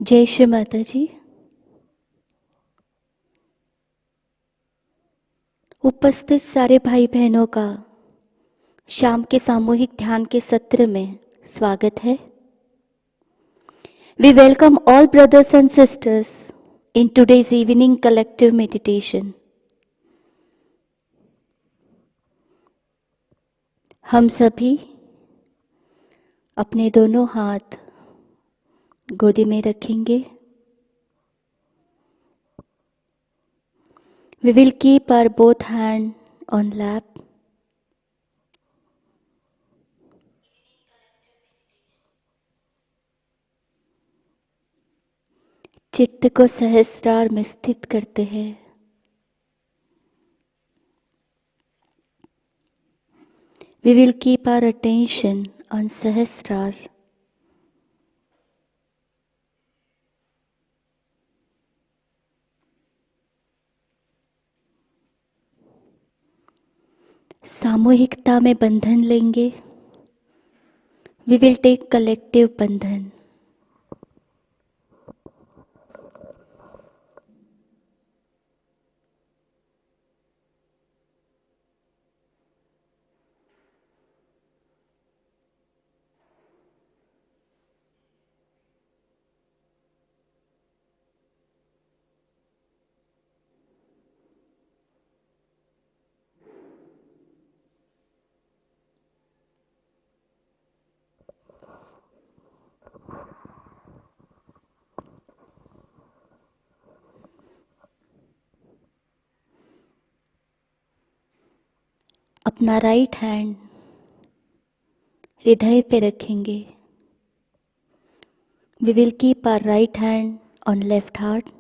जय श्री माताजी। उपस्थित सारे भाई बहनों का शाम के सामूहिक ध्यान के सत्र में स्वागत है। We welcome all brothers and sisters in today's evening collective meditation. हम सभी अपने दोनों हाथ गोदी में रखेंगे। We will keep our both hand on lap. चित्त को सहस्रार में स्थित करते हैं। We will keep our attention on Sahasrar. सामूहिकता में बंधन लेंगे। We will take collective बंधन। अपना राइट हैंड हृदय पे रखेंगे। We will keep our right hand on left heart.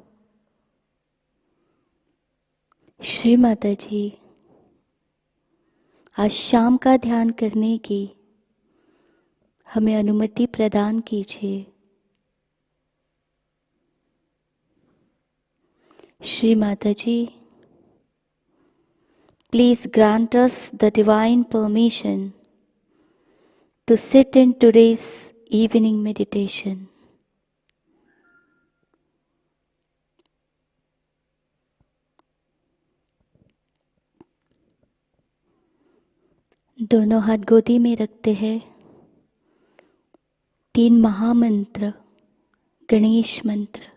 Shri माताजी, आज शाम का ध्यान करने की हमें अनुमति प्रदान कीजिए। श्री माताजी, please grant us the divine permission to sit in today's evening meditation. दोनों हाथ गोदी में रखते हैं। 3 महामंत्र, गणेश मंत्र।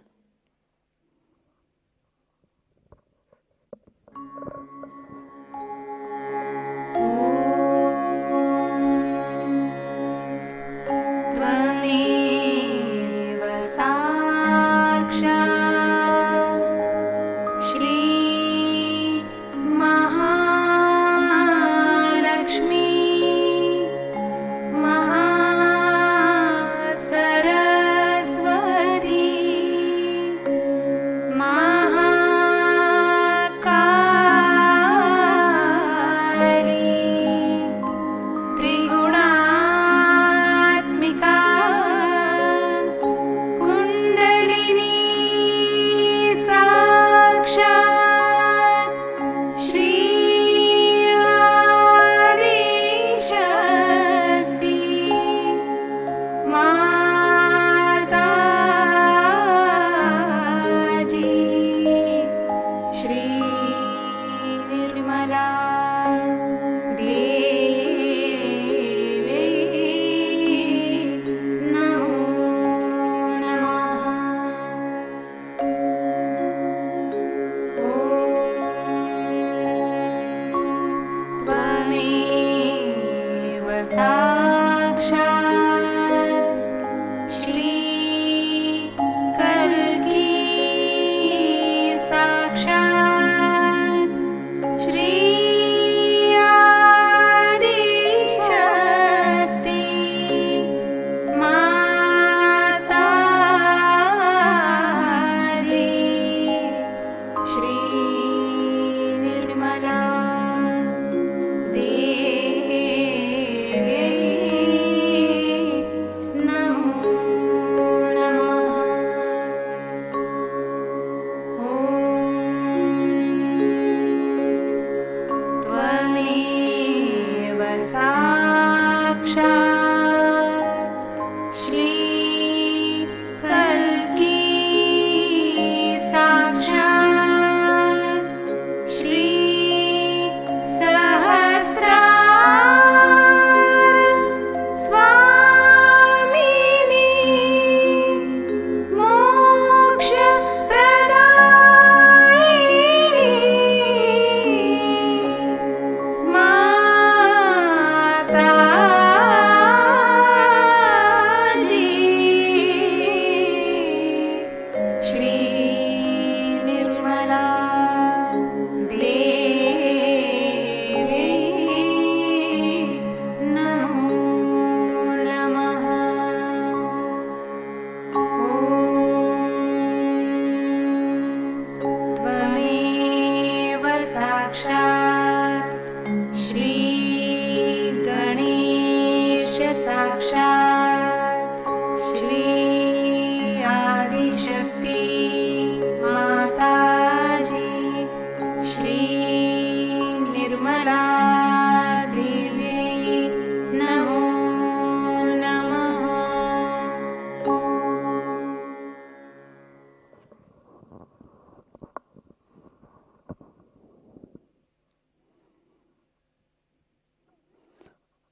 श्री महा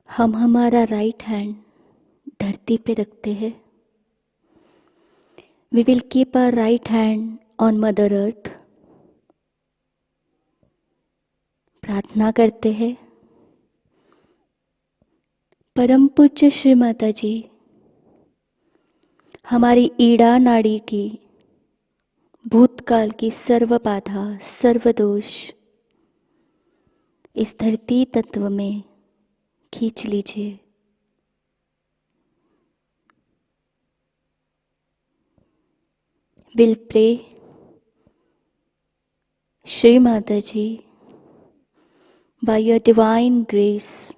हम हमारा राइट हैंड धरती पे रखते हैं. We will keep our right hand on Mother Earth. प्रार्थना करते हैं. परम पूज्य श्री माताजी हमारी ईड़ा नाड़ी की भूतकाल की सर्व बाधा सर्व दोष इस धरती तत्व में खींच लीजिए. Will pray. Shri Mataji, by your divine grace,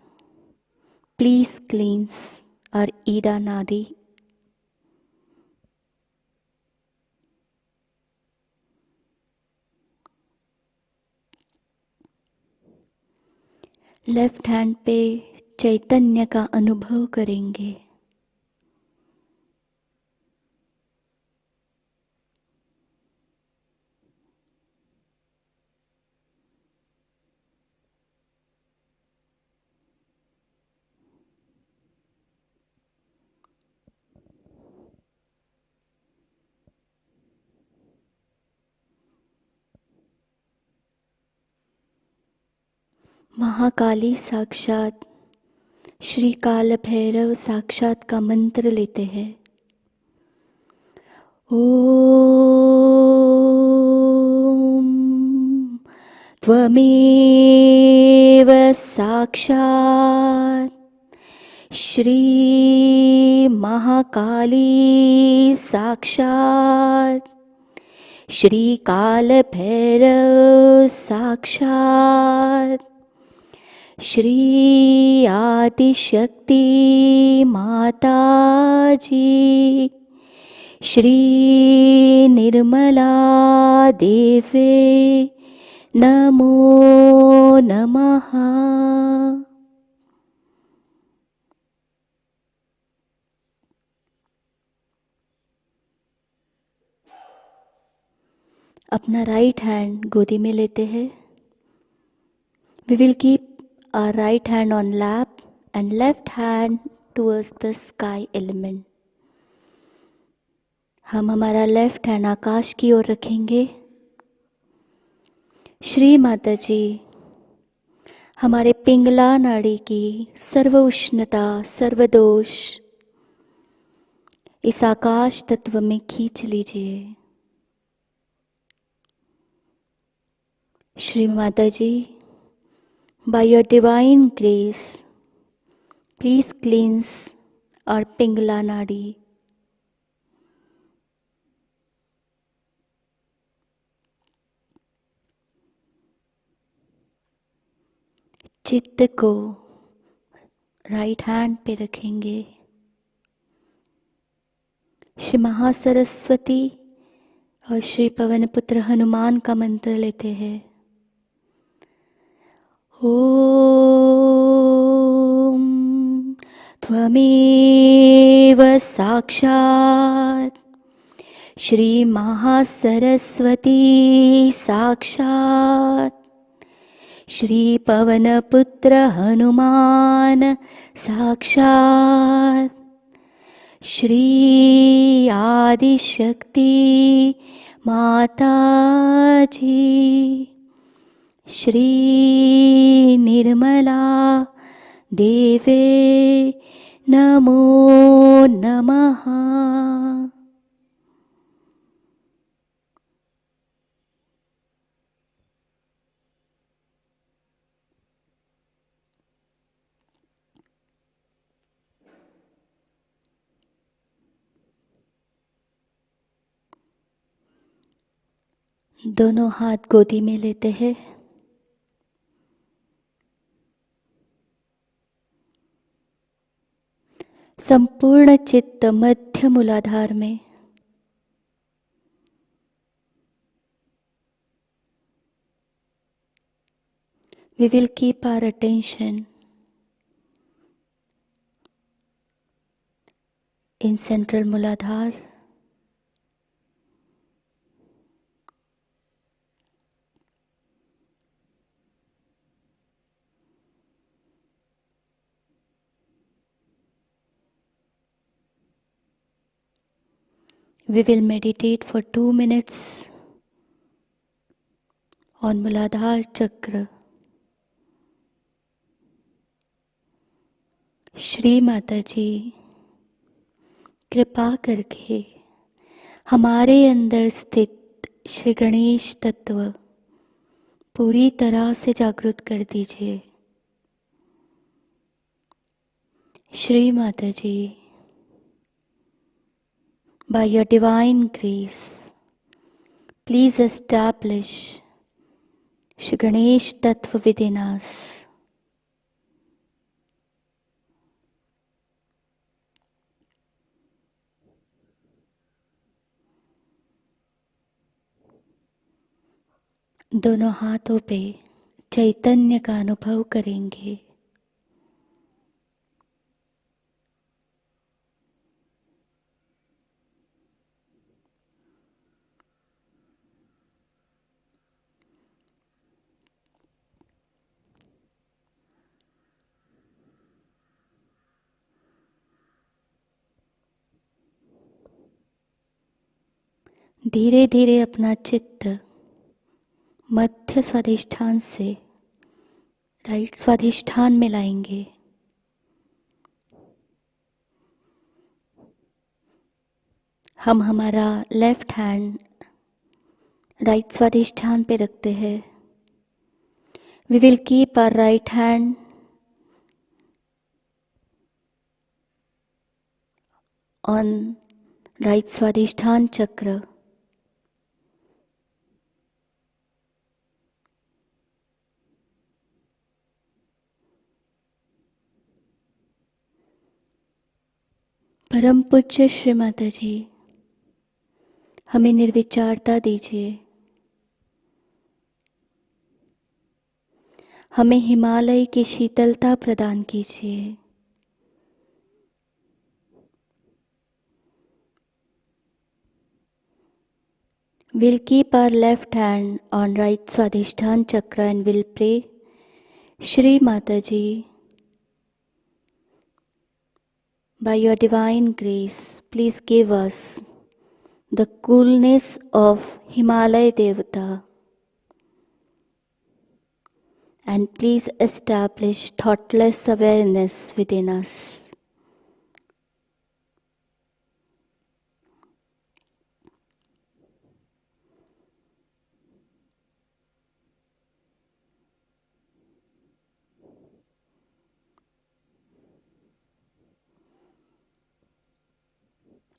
please cleanse our Ida Nadi. Left hand पे चैतन्य का अनुभव करेंगे. महाकाली साक्षात श्री काल भैरव साक्षात का मंत्र लेते हैं. ओम त्वमेव साक्षात श्री महाकाली साक्षात श्री काल भैरव साक्षात श्री आदिशक्ति माताजी श्री निर्मला देवे नमो नमः. अपना राइट हैंड गोदी में लेते हैं. We will keep our right hand on lap and left hand towards the sky element. हम हमारा लेफ्ट हैंड आकाश की ओर रखेंगे. श्री माताजी हमारे पिंगला नाड़ी की सर्व उष्णता सर्व दोष इस आकाश तत्व में खींच लीजिए. श्री माताजी, by your divine grace, please cleanse our Pingala Nadi. चित्त को राइट हैंड पे रखेंगे. श्री महासरस्वती और श्री पवन पुत्र हनुमान का मंत्र लेते हैं. ओम त्वमेव साक्षात् श्री महासरस्वती साक्षात् श्री पवनपुत्र हनुमान साक्षात् श्री आदिशक्ति माताजी श्री निर्मला देवे नमो नमः। दोनों हाथ गोदी में लेते हैं। संपूर्ण चित्त मध्य मूलाधार में। We will keep our attention in central Muladhar. We will meditate for 2 minutes on Muladhar Chakra. Shri माताजी कृपा करके हमारे अंदर स्थित श्री गणेश तत्व पूरी तरह से जागृत कर दीजिए। श्री माताजी, by your divine grace, please establish Shri Ganesh Tattva within us. दोनों हाथों पे चैतन्य का अनुभव करेंगे। धीरे धीरे अपना चित्त मध्य स्वाधिष्ठान से राइट स्वाधिष्ठान में लाएंगे। हम हमारा लेफ्ट हैंड राइट स्वाधिष्ठान पे रखते हैं। We will keep our right hand on right Swadhisthana chakra. परम पूज्य श्री माताजी, हमें निर्विचारता दीजिए। हमें हिमालय की शीतलता प्रदान कीजिए। We'll keep our left hand on right Swadhisthana chakra and we'll pray. Shri Mataji, by your divine grace, please give us the coolness of Himalaya Devata and please establish thoughtless awareness within us.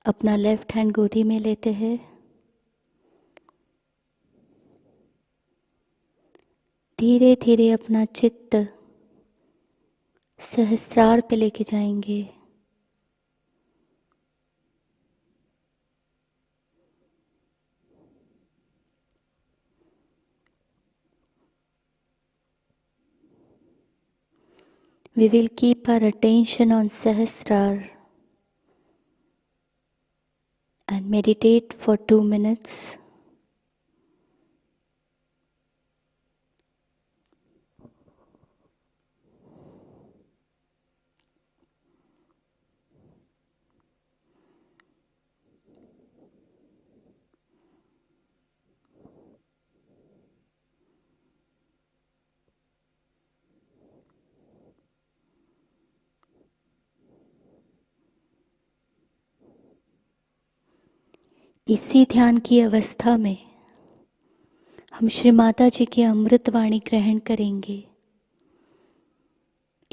अपना left hand गोदी में लेते हैं। धीरे धीरे अपना चित्त सहस्रार पे लेके जाएंगे। We will keep our attention on Sahasrar and meditate for 2 minutes. इसी ध्यान की अवस्था में हम श्री माता जी की अमृत वाणी ग्रहण करेंगे.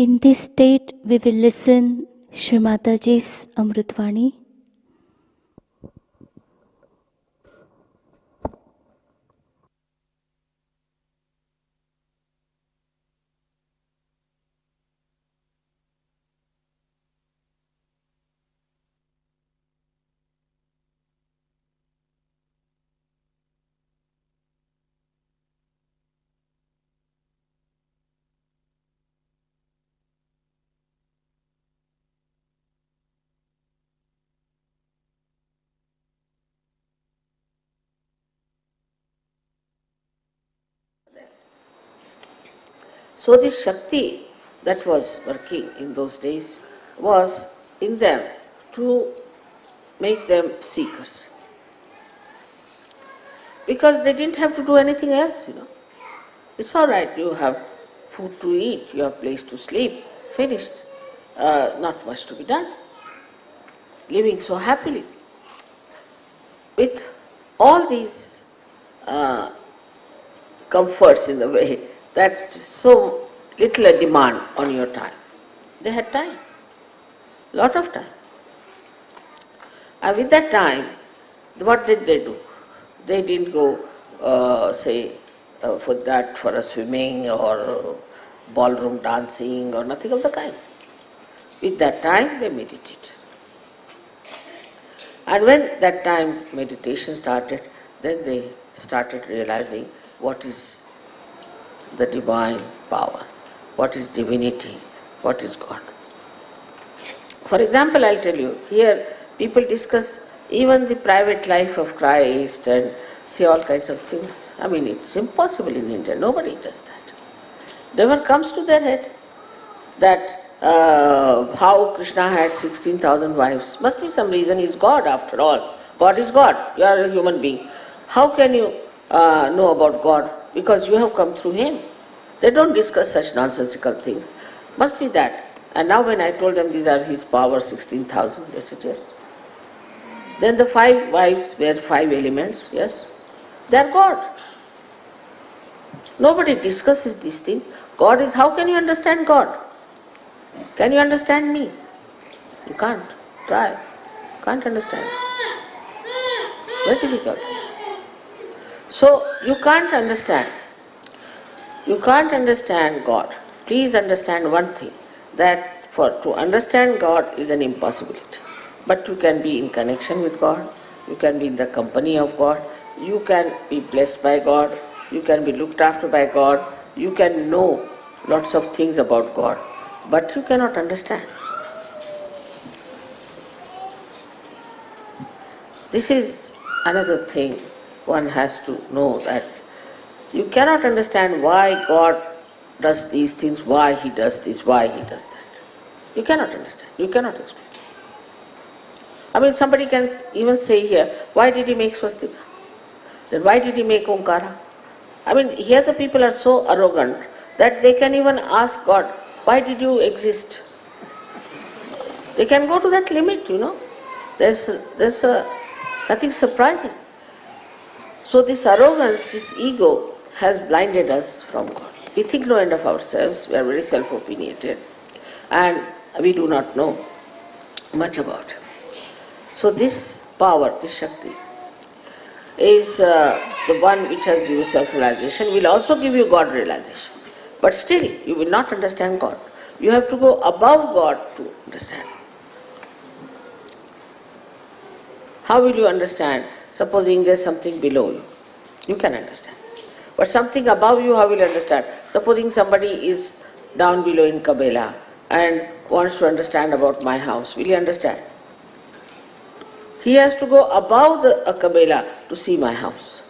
In this state we will listen Shri Mataji's Amrit Vani. So this Shakti that was working in those days was in them to make them seekers. Because they didn't have to do anything else, It's all right, you have food to eat, you have place to sleep, finished. Not much to be done. Living so happily. With all these comforts in the way, that so little a demand on your time. They had time, lot of time. And with that time, what did they do? They didn't go, for a swimming or ballroom dancing or nothing of the kind. With that time, they meditated. And when that time meditation started, then they started realizing what is the divine power, what is divinity, what is God. For example, I'll tell you, here people discuss even the private life of Christ and say all kinds of things. I mean, it's impossible in India, nobody does that. Never comes to their head that how Krishna had 16,000 wives. Must be some reason, he's God after all. God is God, you are a human being. How can you know about God? Because you have come through him. They don't discuss such nonsensical things. Must be that. And now when I told them these are his power, 16,000, they said yes. Then the 5 wives were 5 elements, yes. They are God. Nobody discusses these things. God is, how can you understand God? Can you understand me? You can't. Try. Can't understand. Very difficult. So you can't understand. You can't understand God. Please understand one thing, that to understand God is an impossibility. But you can be in connection with God, you can be in the company of God, you can be blessed by God, you can be looked after by God, you can know lots of things about God, but you cannot understand. This is another thing one has to know, that you cannot understand why God does these things, why he does this, why he does that. You cannot understand, you cannot explain. I mean, somebody can even say here, why did he make swastika? Then why did he make Omkara? I mean, here the people are so arrogant that they can even ask God, why did you exist? They can go to that limit, There's nothing surprising. So this arrogance, this ego has blinded us from God. We think no end of ourselves, we are very self-opinionated, and we do not know much about it. So this power, this Shakti, is the one which has given you self-realization, will also give you God realization. But still, you will not understand God. You have to go above God to understand. How will you understand? Supposing there is something below you, you can understand. But something above you, how will you understand? Supposing somebody is down below in Cabella, and wants to understand about my house, will he understand? He has to go above the Cabella to see my house.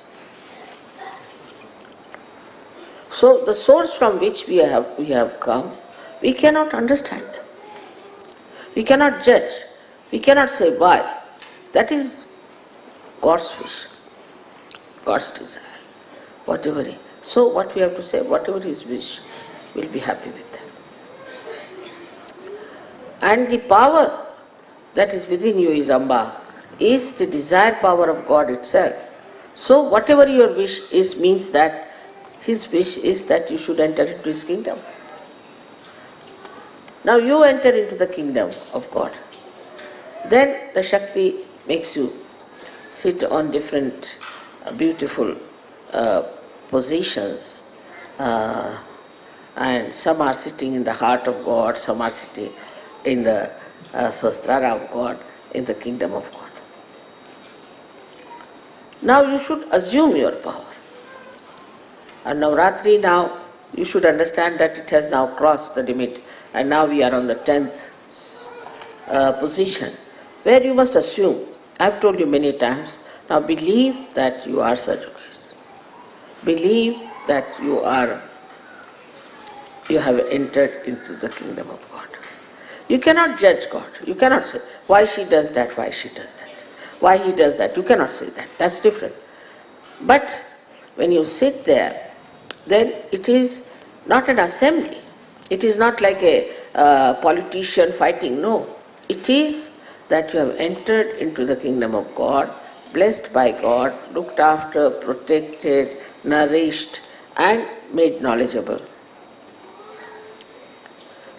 So the source from which we have come, we cannot understand. We cannot judge. We cannot say why. That is God's wish, God's desire. Whatever he. So what we have to say, whatever his wish, we'll be happy with that. And the power that is within you is Amba, is the desire power of God itself. So whatever your wish is means that his wish is that you should enter into his kingdom. Now you enter into the kingdom of God. Then the Shakti makes you sit on different beautiful positions, and some are sitting in the heart of God, some are sitting in the Sastrara of God, in the kingdom of God. Now you should assume your power. And Navaratri now, you should understand that it has now crossed the limit, and now we are on the 10th position, where you must assume. I have told you many times, now believe that you are Sahaja. Believe that you have entered into the kingdom of God. You cannot judge God. You cannot say, why she does that, why she does that, why he does that. You cannot say that. That's different. But when you sit there, then it is not an assembly. It is not like a politician fighting. No. It is that you have entered into the kingdom of God, blessed by God, looked after, protected, nourished, and made knowledgeable.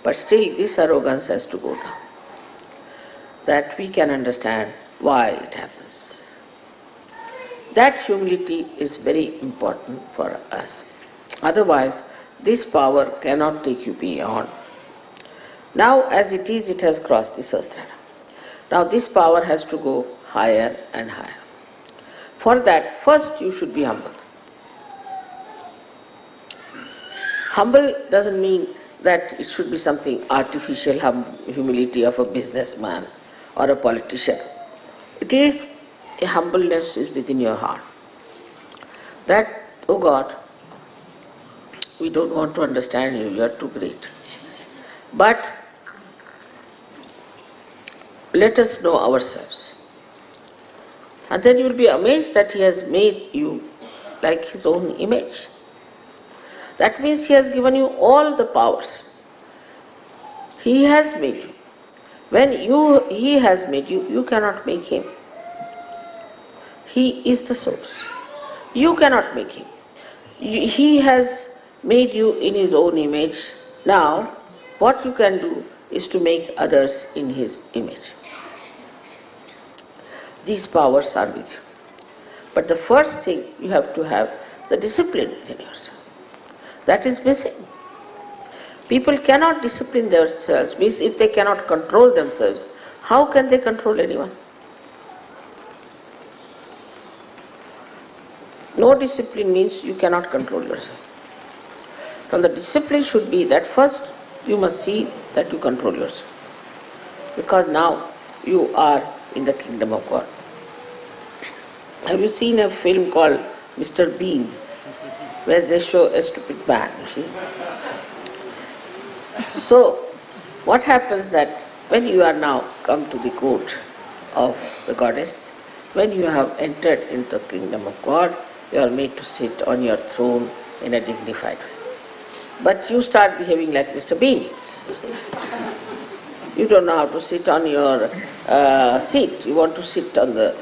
But still this arrogance has to go down, that we can understand why it happens. That humility is very important for us. Otherwise, this power cannot take you beyond. Now as it is, it has crossed the Sastrara. Now this power has to go higher and higher. For that, first you should be humble. Humble doesn't mean that it should be something artificial humility of a businessman or a politician. It is a humbleness is within your heart. That, oh God, we don't want to understand you, you are too great. But let us know ourselves. And then you will be amazed that he has made you like his own image. That means he has given you all the powers. He has made you. When he has made you, you cannot make him. He is the source. You cannot make him. He has made you in his own image. Now, what you can do is to make others in his image. These powers are with you. But the first thing, you have to have the discipline within yourself. That is missing. People cannot discipline themselves, means if they cannot control themselves, how can they control anyone? No discipline means you cannot control yourself. Now the discipline should be that first you must see that you control yourself. Because now you are in the kingdom of God. Have you seen a film called Mr. Bean, where they show a stupid man, you see? So, what happens that when you are now come to the court of the goddess, when you have entered into the kingdom of God, you are made to sit on your throne in a dignified way. But you start behaving like Mr. Bean. You don't know how to sit on your seat. You want to sit on the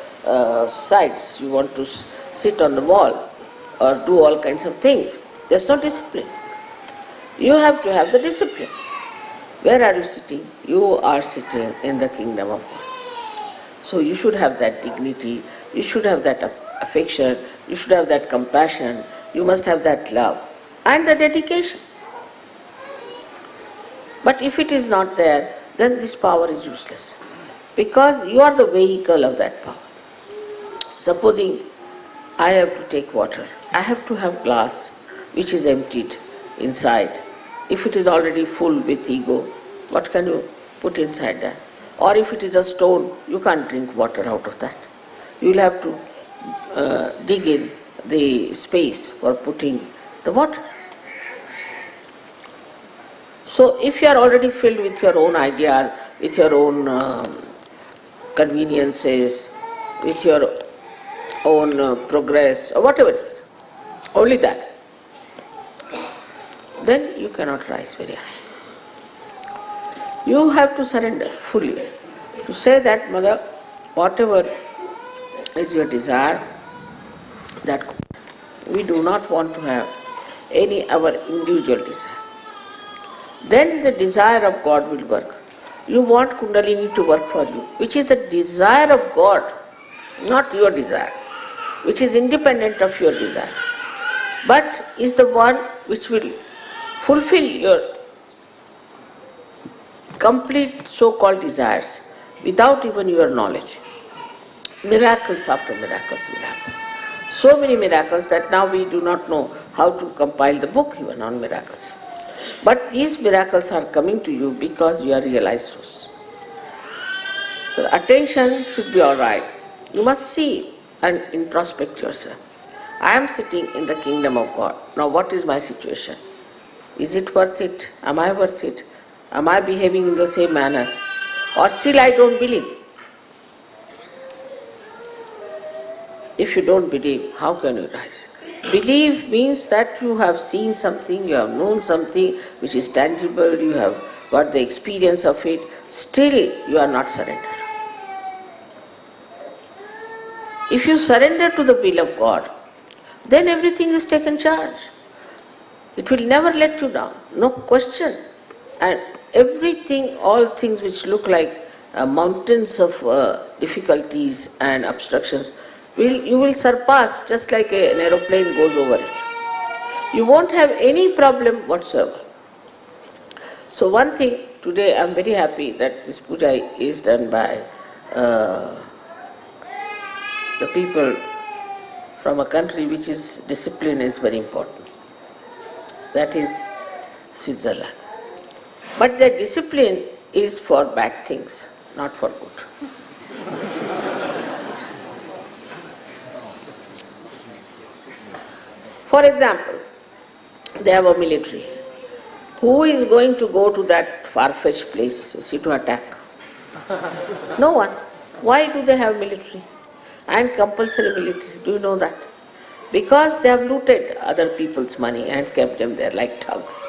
sides. You want to sit on the wall or do all kinds of things. There's no discipline. You have to have the discipline. Where are you sitting? You are sitting in the kingdom of God. So you should have that dignity, you should have that affection, you should have that compassion, you must have that love and the dedication. But if it is not there, then this power is useless, because you are the vehicle of that power. Supposing I have to take water, I have to have glass which is emptied inside. If it is already full with ego, What can you put inside that? Or if it is a stone, you can't drink water out of that. You will have to dig in the space for putting the water. So if you are already filled with your own ideas, with your own conveniences, with your own progress, or whatever it is, only that, then you cannot rise very high. You have to surrender fully, to say that, Mother, whatever is your desire, that we do not want to have any our individual desire. Then the desire of God will work. You want Kundalini to work for you, which is the desire of God, not your desire, which is independent of your desire, but is the one which will fulfill your complete so-called desires without even your knowledge. Miracles after miracles will happen. So many miracles that now we do not know how to compile the book even on miracles. But these miracles are coming to you because you are realized souls. The attention should be alright. You must see and introspect yourself. I am sitting in the kingdom of God. Now what is my situation? Is it worth it? Am I worth it? Am I behaving in the same manner? Or still I don't believe? If you don't believe, how can you rise? Believe means that you have seen something, you have known something which is tangible, you have got the experience of it, still you are not surrendered. If you surrender to the will of God, then everything is taken charge. It will never let you down, no question. And everything, all things which look like mountains of difficulties and obstructions, you will surpass just like an aeroplane goes over it. You won't have any problem whatsoever. So one thing, today I am very happy that this puja is done by the people from a country which is discipline is very important. That is Switzerland. But their discipline is for bad things, not for good. For example, they have a military. Who is going to go to that far-fetched place, to attack? No one. Why do they have military? And compulsory military, do you know that? Because they have looted other people's money and kept them there like thugs.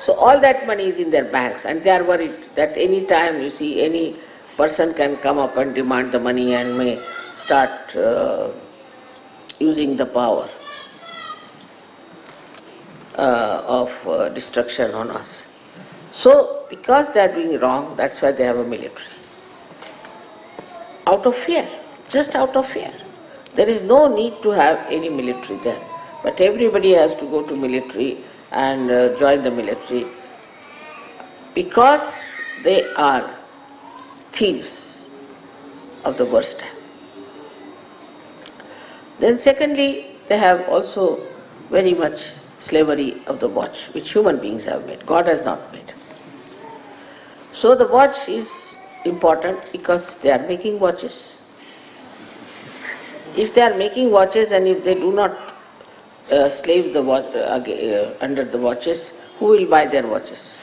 So all that money is in their banks and they are worried that any time you see any person can come up and demand the money and may start using the power of destruction on us. So because they are doing wrong, that's why they have a military. Out of fear, just out of fear. There is no need to have any military there. But everybody has to go to military and join the military because they are thieves of the worst type. Then secondly, they have also very much slavery of the watch, which human beings have made. God has not made. So the watch is important because they are making watches. If they are making watches and if they do not slave the watch, under the watches, who will buy their watches?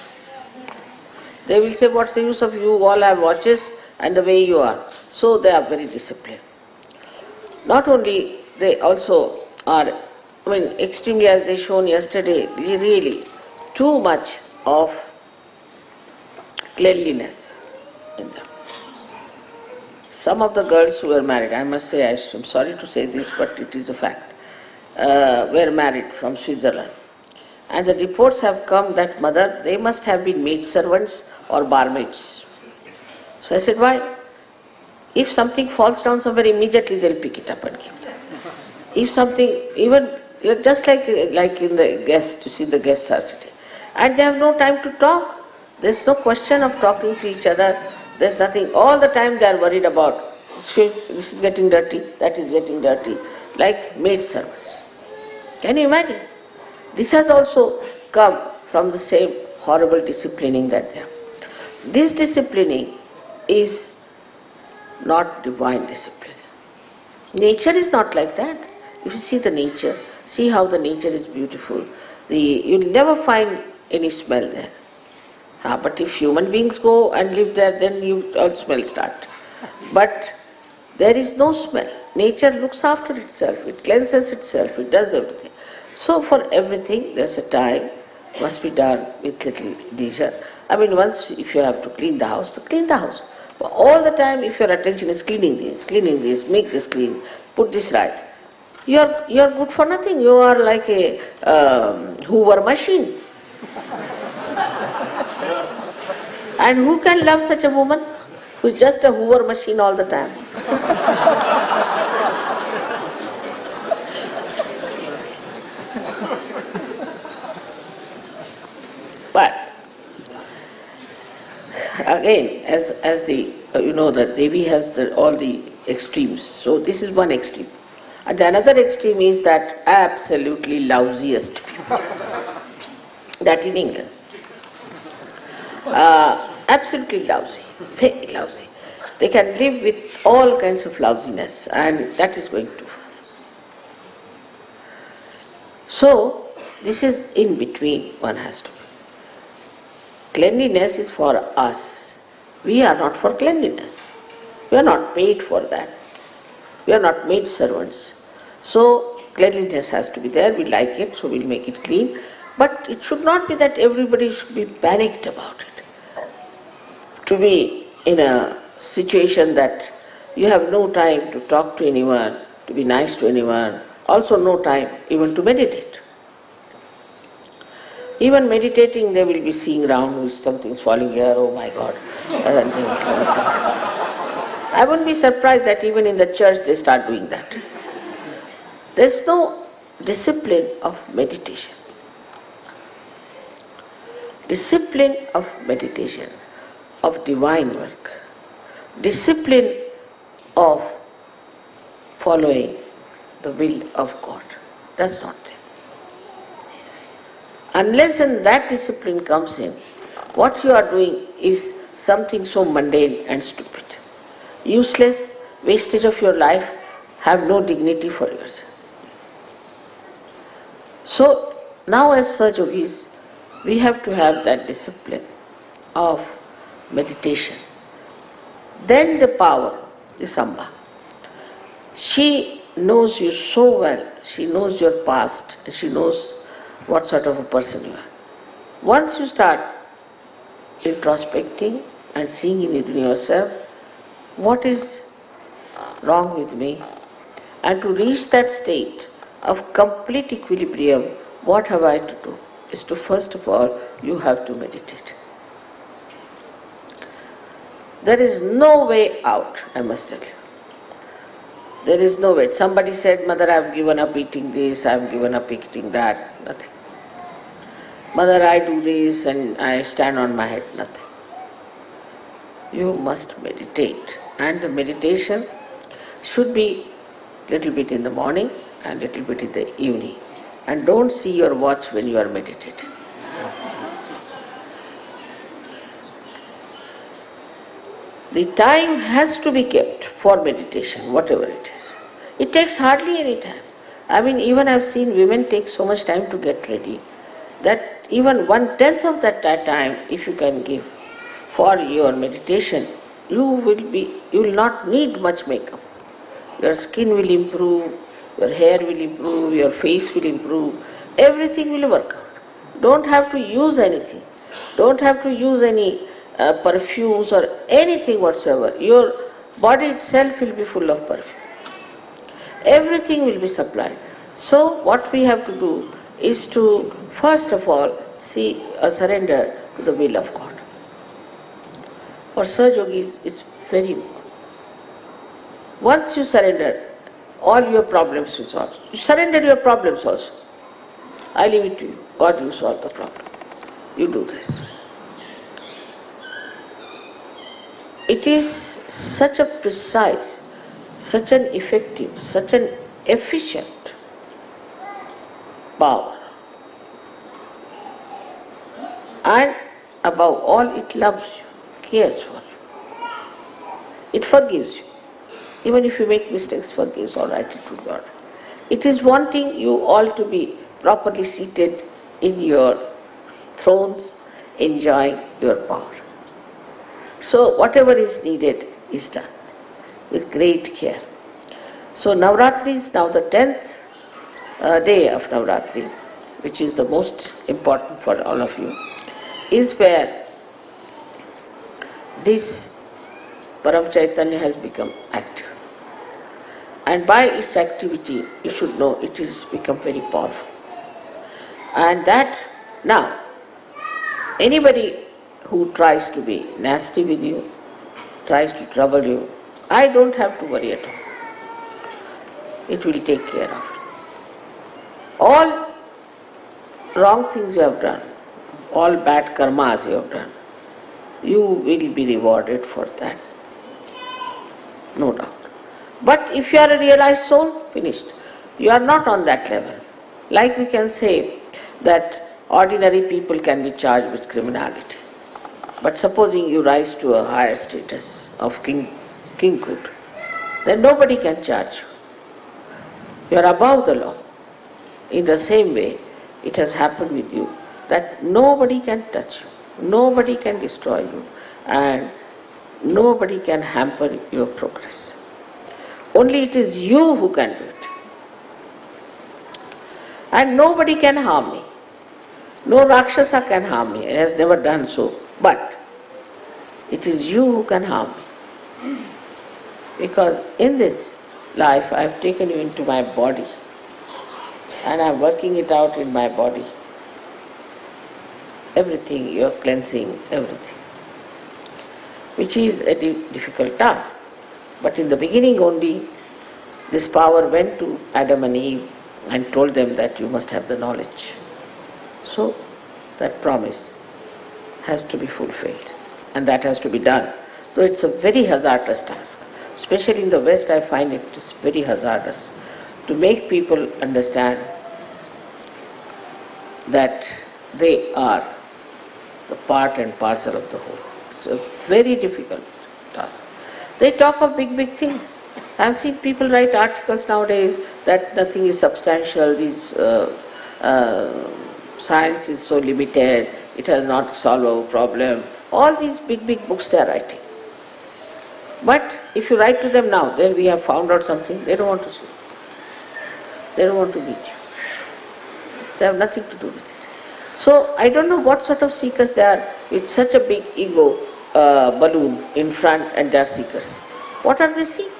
They will say, what's the use of you all have watches and the way you are. So they are very disciplined. Not only, they also are, extremely, as they shown yesterday, really too much of cleanliness in them. Some of the girls who were married, I must say, I am sorry to say this, but it is a fact, were married from Switzerland. And the reports have come that, Mother, they must have been maid servants or barmaids. So I said, why? If something falls down somewhere, immediately they'll pick it up and keep that. If something, even just like in the guests, you see the guests are sitting. And they have no time to talk. There's no question of talking to each other. There's nothing. All the time they are worried about, this is getting dirty, that is getting dirty, like maid servants. Can you imagine? This has also come from the same horrible disciplining that they have. This disciplining is not divine disciplining. Nature is not like that. If you see the nature, see how the nature is beautiful. You'll never find any smell there. But if human beings go and live there, then all smell start. But there is no smell. Nature looks after itself, it cleanses itself, it does everything. So for everything there's a time, must be done with little leisure. I mean, once if you have to clean the house, to clean the house. But all the time if your attention is cleaning this, make this clean, put this right, you're good for nothing. You are like a Hoover machine. And who can love such a woman who is just a Hoover machine all the time? But again, as the that Devi has all the extremes. So this is one extreme. And the another extreme is that absolutely lousiest people. That in England. Absolutely lousy, very lousy. They can live with all kinds of lousiness, and that is going to. So this is in between one has to be. Cleanliness is for us. We are not for cleanliness. We are not paid for that. We are not maid servants. So cleanliness has to be there. We like it, so we'll make it clean. But it should not be that everybody should be panicked about it. To be in a situation that you have no time to talk to anyone, to be nice to anyone, also no time even to meditate. Even meditating, they will be seeing around, something's falling here, oh my God. I wouldn't be surprised that even in the church they start doing that. There's no discipline of meditation. Discipline of meditation, of divine work. Discipline of following the will of God. That's not there. Unless and that discipline comes in, what you are doing is something so mundane and stupid. Useless, wastage of your life, have no dignity for yourself. So now as Sahajogis, we have to have that discipline of meditation. Then the power, the Samba. She knows you so well, she knows your past, she knows what sort of a person you are. Once you start introspecting and seeing within yourself what is wrong with me, and to reach that state of complete equilibrium, what have I to do? Is to first of all, you have to meditate. There is no way out, I must tell you. There is no way. Somebody said, Mother, I have given up eating this, I have given up eating that, nothing. Mother, I do this and I stand on my head, nothing. You must meditate. And the meditation should be little bit in the morning and little bit in the evening. And don't see your watch when you are meditating. The time has to be kept for meditation, whatever it is. It takes hardly any time. I mean, even I've seen women take so much time to get ready that even 1/10 of that time, if you can give for your meditation, you will not need much makeup. Your skin will improve, your hair will improve, your face will improve, everything will work out. Don't have to use anything. Don't have to use any perfumes or anything whatsoever. Your body itself will be full of perfume. Everything will be supplied. So what we have to do is to first of all surrender to the will of God. For Sahajogis, it's very important. Once you surrender, all your problems will solve. You surrender your problems also. I leave it to you. God, you solve the problem. You do this. It is such a precise, such an effective, such an efficient power. And above all, it loves you, cares for you. It forgives you. Even if you make mistakes, forgives all attitude God. It is wanting you all to be properly seated in your thrones, enjoying your power. So whatever is needed is done with great care. So Navaratri is now the 10th day of Navaratri, which is the most important for all of you, is where this Param Chaitanya has become active. And by its activity, you should know it has become very powerful. And that now, anybody who tries to be nasty with you, tries to trouble you, I don't have to worry at all. It will take care of it. All wrong things you have done, all bad karmas you have done, you will be rewarded for that. No doubt. But if you are a realized soul, finished. You are not on that level. Like we can say that ordinary people can be charged with criminality. But supposing you rise to a higher status of kinghood, then nobody can charge you. You are above the law. In the same way, it has happened with you that nobody can touch you, nobody can destroy you, and nobody can hamper your progress. Only it is you who can do it. And nobody can harm me. No Rakshasa can harm me. It has never done so. But it is you who can harm me. Because in this life I have taken you into my body and I am working it out in my body. Everything, you are cleansing everything. Which is a difficult task. But in the beginning only, this power went to Adam and Eve and told them that you must have the knowledge. So that promise has to be fulfilled, and that has to be done. Though it's a very hazardous task. Especially in the West, I find it is very hazardous to make people understand that they are the part and parcel of the whole. It's a very difficult task. They talk of big things. I've seen people write articles nowadays that nothing is substantial, science is so limited, it has not solved our problem. All these big books they are writing. But if you write to them now, then we have found out something, they don't want to see. They don't want to meet you. They have nothing to do with it. So I don't know what sort of seekers they are with such a big ego balloon in front, and they are seekers. What are they seeking?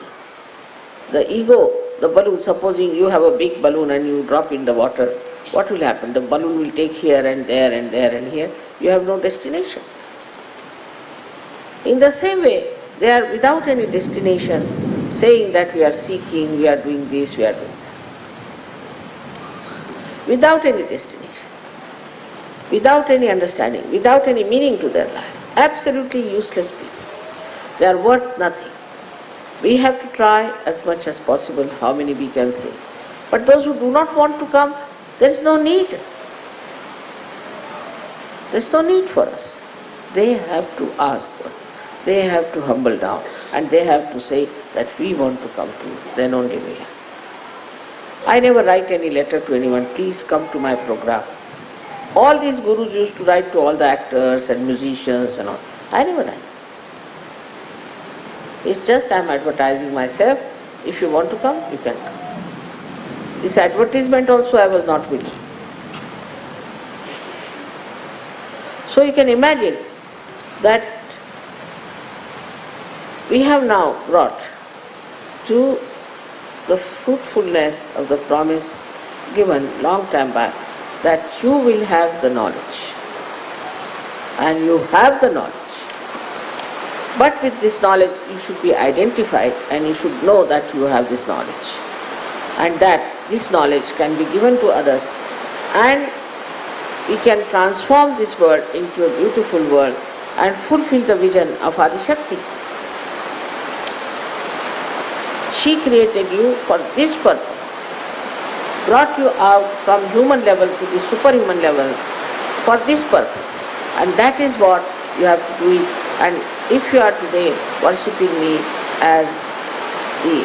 The ego, the balloon, supposing you have a big balloon and you drop in the water, what will happen? The balloon will take here and there and there and here. You have no destination. In the same way, they are without any destination, saying that we are seeking, we are doing this, we are doing that. Without any destination, without any understanding, without any meaning to their life. Absolutely useless people. They are worth nothing. We have to try as much as possible how many we can say. But those who do not want to come, there is no need. There is no need for us. They have to ask for it. They have to humble down and they have to say that we want to come to you. Then only we have. I never write any letter to anyone, please come to my program. All these gurus used to write to all the actors and musicians and all. I never write. It's just I am advertising myself. If you want to come, you can come. This advertisement also I was not willing. So you can imagine that we have now brought to the fruitfulness of the promise given long time back that you will have the knowledge. And you have the knowledge. But with this knowledge you should be identified and you should know that you have this knowledge. And that this knowledge can be given to others and we can transform this world into a beautiful world and fulfill the vision of Adi Shakti. She created you for this purpose, brought you out from human level to the superhuman level for this purpose. And that is what you have to do it. And if you are today worshipping me as the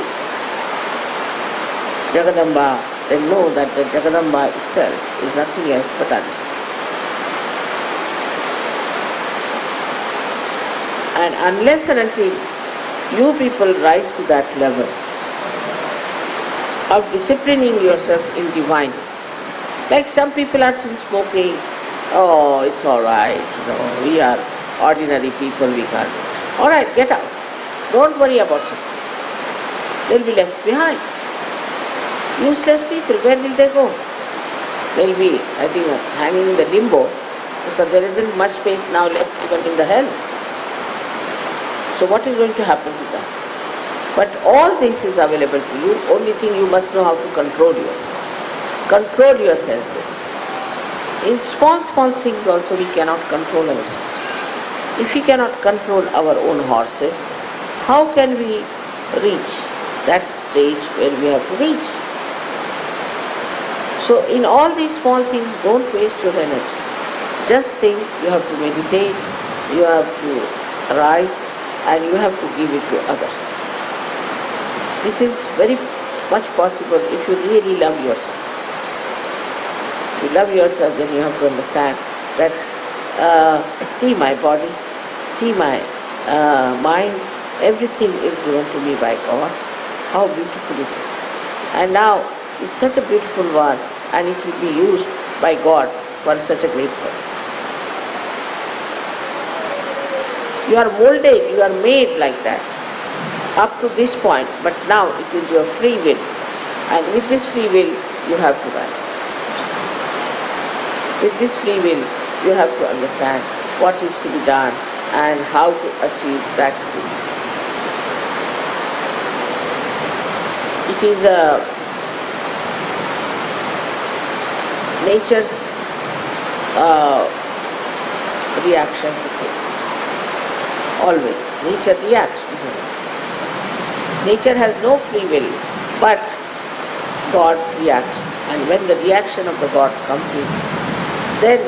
Jagadamba, then know that the Jagadamba itself is nothing else but Adishta. And unless and until you people rise to that level of disciplining yourself in divine, like some people are still smoking, oh, it's alright, we are ordinary people, we can't. Alright, get out. Don't worry about it. They'll be left behind. Useless people, where will they go? They'll be, I think, hanging in the limbo, because there isn't much space now left even in the hell. So what is going to happen to them? But all this is available to you, only thing you must know how to control yourself. Control your senses. In small things also we cannot control ourselves. If we cannot control our own horses, how can we reach that stage where we have to reach? So in all these small things, don't waste your energy. Just think, you have to meditate, you have to rise, and you have to give it to others. This is very much possible if you really love yourself. If you love yourself, then you have to understand that see my body, see my mind, everything is given to me by God. How beautiful it is. And now it's such a beautiful one, and it will be used by God for such a great purpose. You are molded, you are made like that up to this point, but now it is your free will, and with this free will you have to rise. With this free will you have to understand what is to be done and how to achieve that state. It is nature's reaction to things. Always. Nature reacts to things. Nature has no free will, but God reacts. And when the reaction of the God comes in, then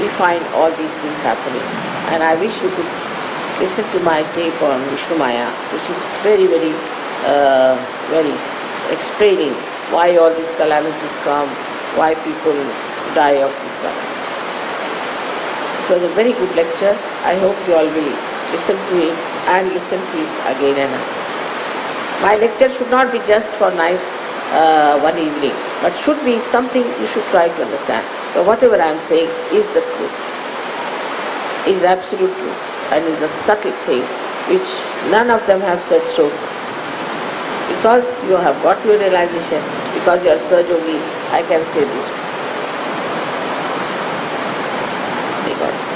we find all these things happening. And I wish you could listen to my tape on Vishnu Maya, which is very, very explaining why all these calamities come, why people die of these calamities. It was a very good lecture. I hope you all will listen to it and listen to it again and again. My lecture should not be just for nice one evening, but should be something you should try to understand. But whatever I am saying is the truth, is absolute truth, and is a subtle thing which none of them have said so. Because you have got your realization, because you are Sahaja, I can say this. May God bless.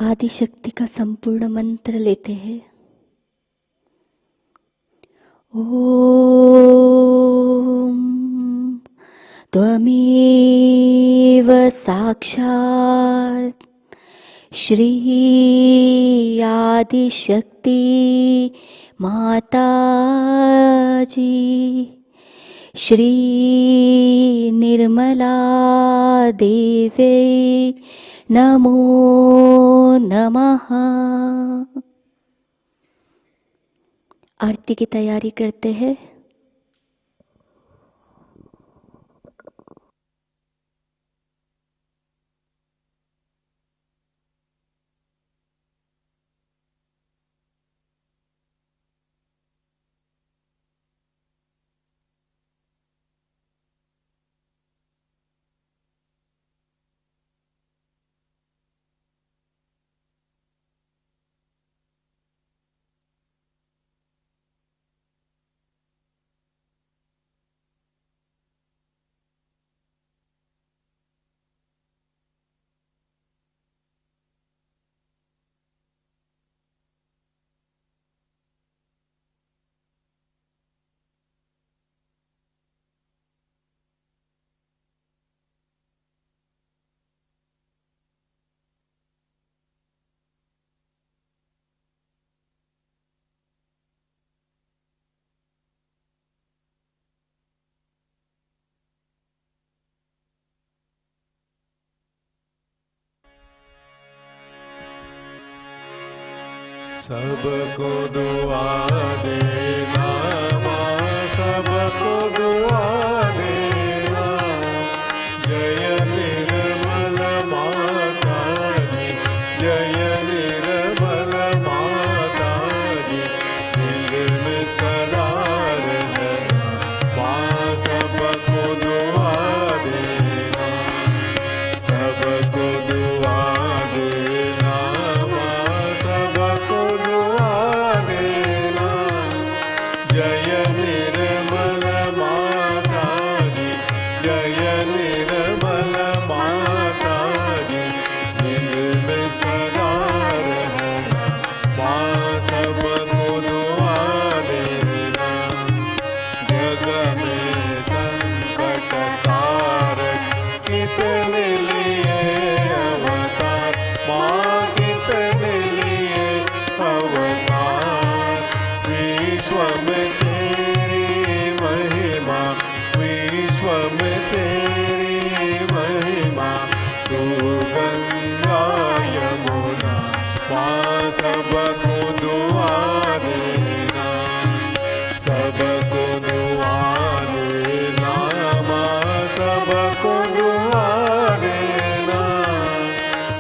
आदि शक्ति का संपूर्ण मंत्र लेते हैं। ओम त्वमेव साक्षात् श्री आदिशक्ति माताजी श्री निर्मला देवी नमो नमः। आरती की तैयारी करते हैं। सबको दुआ देना माँ, सबको दुआ देना। जय निर्मल माता जी, जय निर्मल माता जी। दिल में सदा रहना माँ, सबको दुआ देना, सबको दुआ देना माँ, सबको दुआ देना। जय निर्मल माता जी, जय निर्मल माता जी। दिल में सदा रहना माँ, सबको दुआ देना। जग में संकट कारक कितने लिए अवतार माँ, कितने लिए अवतार। विश्व में तेरी महिमा, विश्व में तेरी महिमा। तू गंगा यमुना माँ, सबको दुआ देना, सबको दुआ देना माँ, सबको दुआ देना।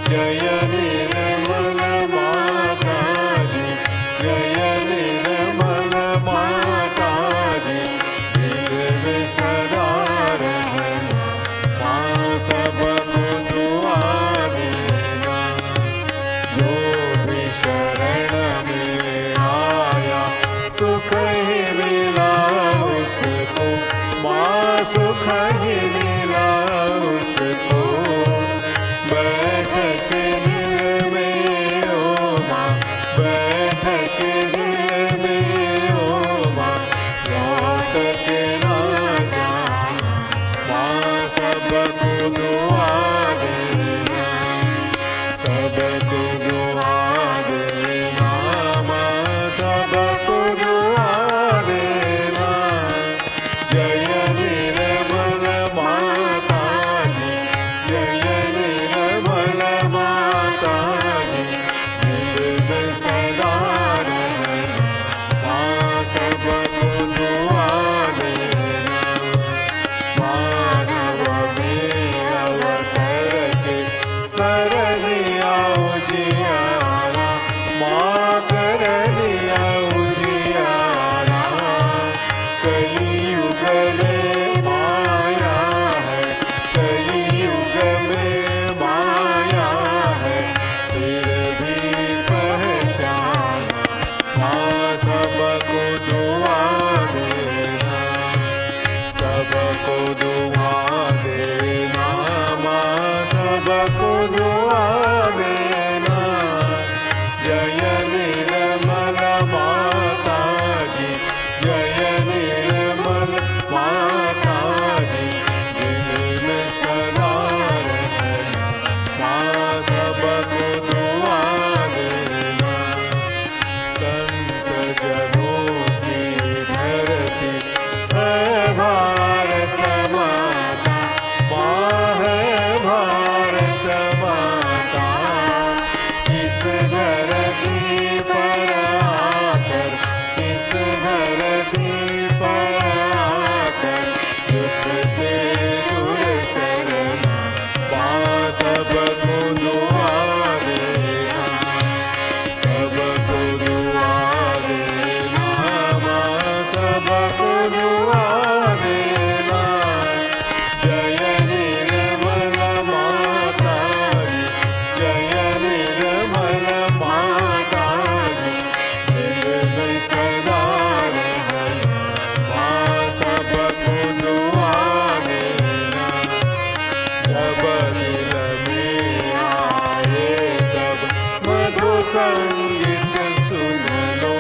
जय निर्मल माता जी, जय निर्मल माता जी। दिल में सदा रहना माँ, सबको दुआ देना। जो भी शरण में आया सुख ही मिला उसको माँ, सुख ही मिला उसको। बैठ के दिल में ओ माँ, बैठ के दिल में ओ माँ। लौट के ना जाना माँ, सबको दुआ देना, सबको दुआ देना माँ, सबको दुआ देना। जय निर्मल सबको दुआ देना। जय निर्मल माता जी, जय निर्मल माता जी, दिल में सदा रहना माँ सबको दुआ देना। जब दिल में आए तब मधु संगीत सुन लो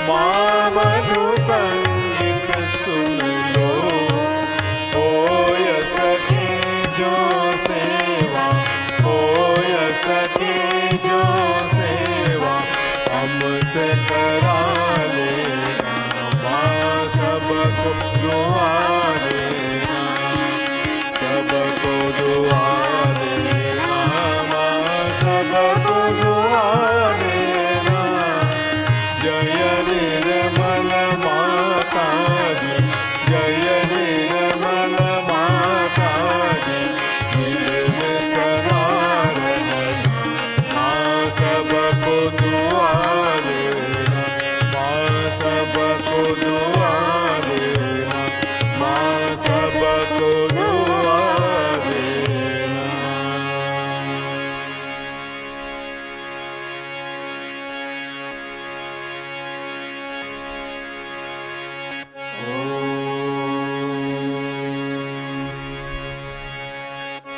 माँ, मधु संगीत सुन लो। होय सके जो सेवा, होय सके जो सेवा, हमसे करा लेना माँ सबको दुआ देना। सबको दुआ देना माँ सबको दुआ देना। जय निर्मल माता जी, जय निर्मल माता जी, दिल में सदा रहना माँ सबको दुआ देना। माँ सबको दुआ देना, माँ सबको दुआ देना।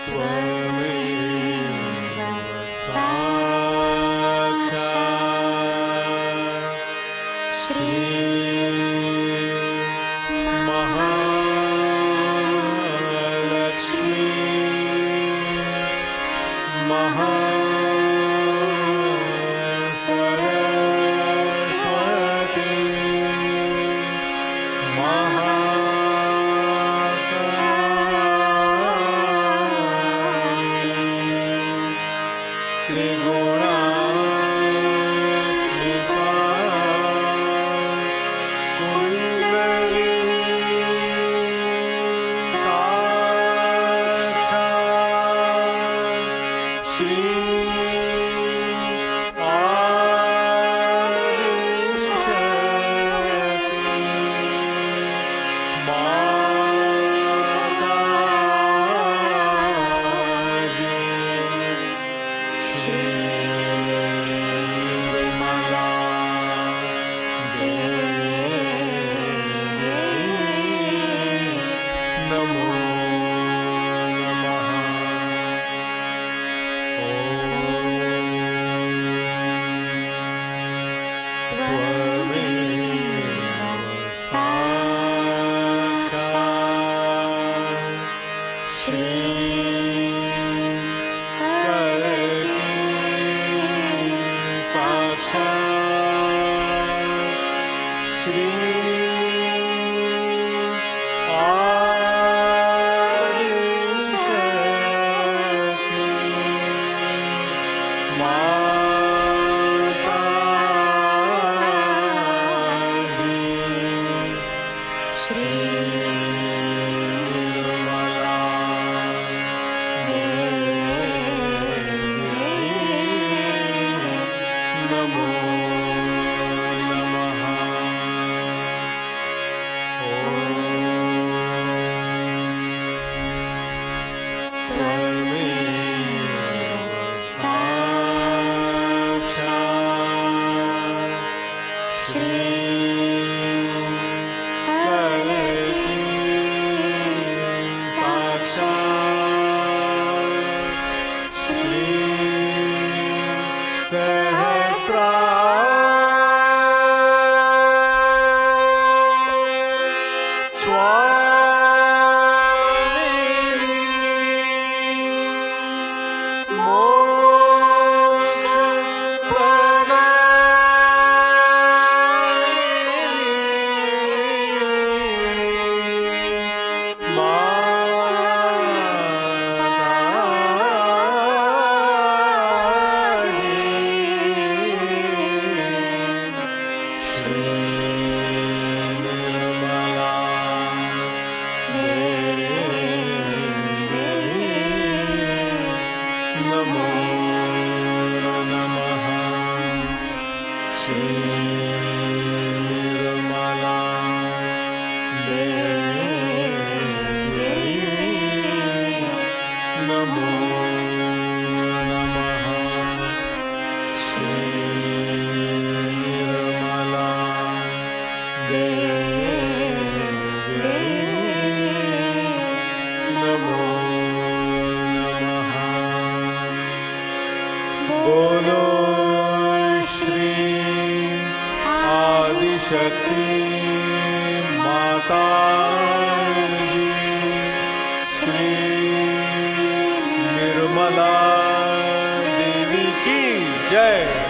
त्वमेव साक्षात् श्री महालक्ष्मी महासरस्वती महाकाली त्रिगुणात्मिका कुंडलिनी साक्षात् श्री आदिशक्ति माताजी। श्री निर्मला देवी नमो नमः। त्वमेव साक्षात् श्री कल्की साक्षात् श्री आदिशक्ति माताजी। श्री निर्मला देवी नमो नमः। त्वमेव साक्षात् श्री कल्की नमो नमः। बोलो श्री आदिशक्ति माता जी, श्री निर्मला देवी की जय।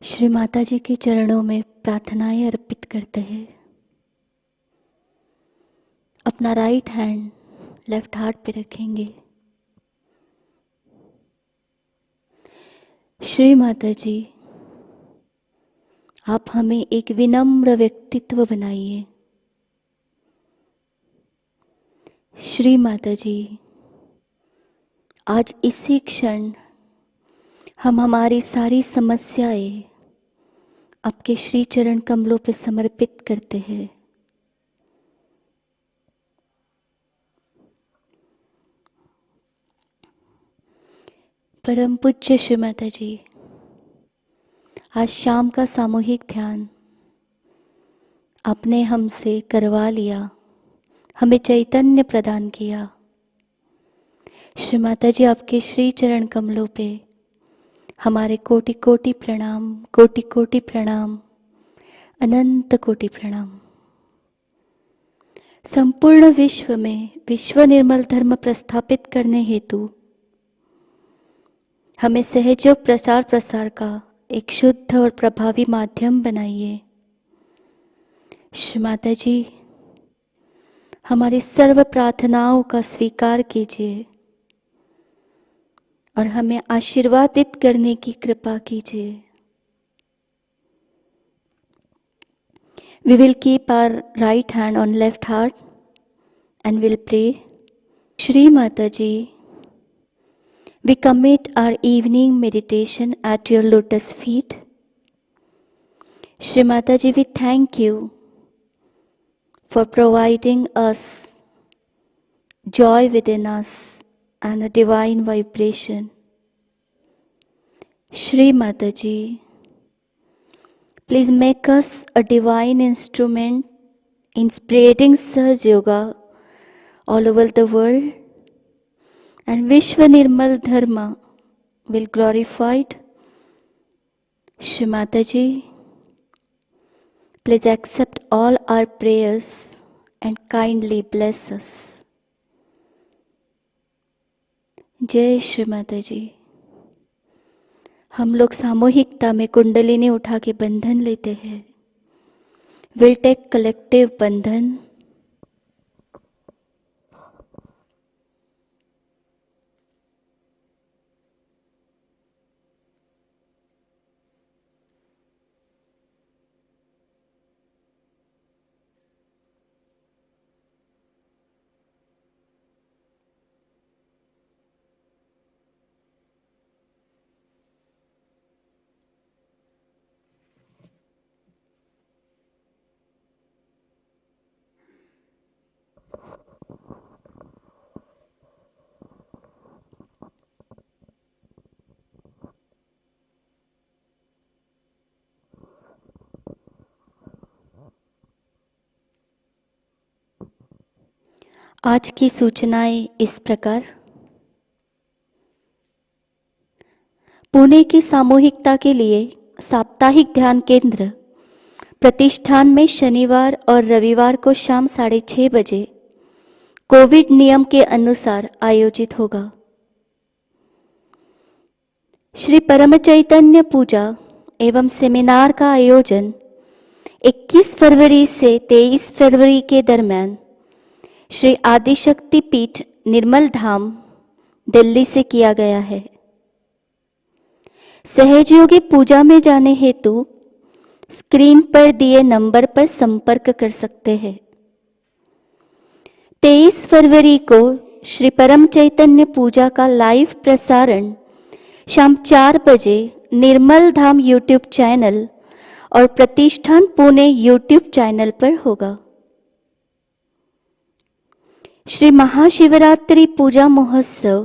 श्री माताजी के चरणों में प्रार्थनाएं अर्पित करते हैं। अपना राइट हैंड लेफ्ट हार्ट पे रखेंगे। श्री माताजी, आप हमें एक विनम्र व्यक्तित्व बनाइए। श्री माताजी, आज इसी क्षण हम हमारी सारी समस्याएं आपके श्री चरण कमलों पे समर्पित करते हैं। परम पूज्य श्री माताजी, आज शाम का सामूहिक ध्यान आपने हमसे करवा लिया, हमें चैतन्य प्रदान किया। श्री माताजी, आपके श्री चरण कमलों पे हमारे कोटि कोटि प्रणाम, कोटि कोटि प्रणाम, अनंत कोटि प्रणाम। संपूर्ण विश्व में विश्व निर्मल धर्म प्रस्थापित करने हेतु हमें सहयोग प्रचार प्रसार का एक शुद्ध और प्रभावी माध्यम बनाइए। श्री माताजी, हमारी सर्व प्रार्थनाओं का स्वीकार कीजिए और हमें आशीर्वादित करने की कृपा कीजिए। We will keep our right hand on left heart and will pray. Shri Mataji, we commit our evening meditation at your lotus feet. Shri Mataji, we thank you for providing us joy within us and a divine vibration. Shri Mataji, please make us a divine instrument in spreading Sahaja Yoga all over the world, and Vishwa Nirmal Dharma will glorified. Shri Mataji, please accept all our prayers and kindly bless us. जय श्री माता जी। हम लोग सामूहिकता में कुंडलिनी उठा के बंधन लेते हैं। विल टेक कलेक्टिव बंधन। आज की सूचनाएं इस प्रकार। पुणे की सामूहिकता के लिए साप्ताहिक ध्यान केंद्र प्रतिष्ठान में शनिवार और रविवार को शाम 6:30 बजे कोविड नियम के अनुसार आयोजित होगा। श्री परम चैतन्य पूजा एवं सेमिनार का आयोजन 21 फरवरी से 23 फरवरी के दरमियान श्री आदिशक्ति पीठ निर्मल धाम दिल्ली से किया गया है। सहजयोगी पूजा में जाने हेतु स्क्रीन पर दिए नंबर पर संपर्क कर सकते हैं। 23 फरवरी को श्री परम चैतन्य पूजा का लाइव प्रसारण शाम 4 बजे निर्मल धाम यूट्यूब चैनल और प्रतिष्ठान पुणे यूट्यूब चैनल पर होगा। श्री महाशिवरात्रि पूजा महोत्सव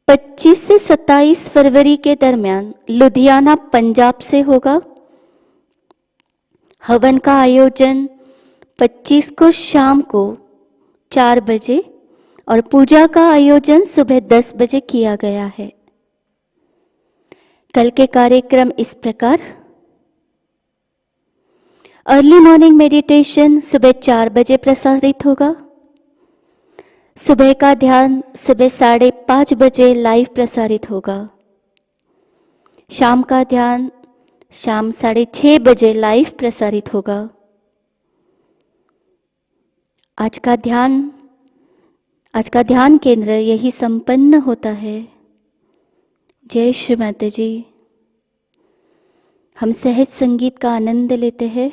25 से 27 फरवरी के दरमियान लुधियाना पंजाब से होगा। हवन का आयोजन 25 को शाम को 4 बजे और पूजा का आयोजन सुबह 10 बजे किया गया है। कल के कार्यक्रम इस प्रकार। अर्ली मॉर्निंग मेडिटेशन सुबह 4 बजे प्रसारित होगा। सुबह का ध्यान सुबह 5:30 बजे लाइव प्रसारित होगा। शाम का ध्यान शाम 6:30 बजे लाइव प्रसारित होगा। आज का ध्यान केंद्र यही संपन्न होता है। जय श्री माता जी। हम सहज संगीत का आनंद लेते हैं।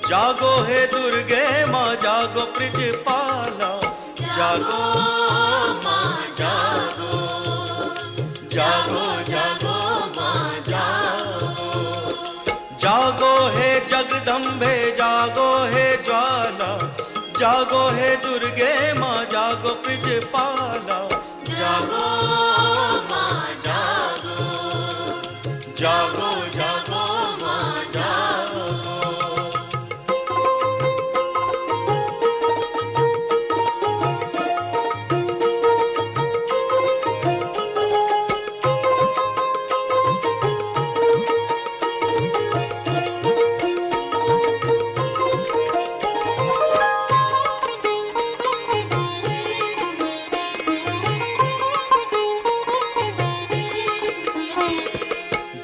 जागो हे दुर्गे माँ जागो प्रिजपाला, जागो माँ जागो, जागो जागो माँ जागो, जागो हे जगदम्बे जागो हे ज्वाला, जागो हे दुर्गे माँ जागो प्रिजपाला, जागो माँ जागो, जागो जागो माँ जागो।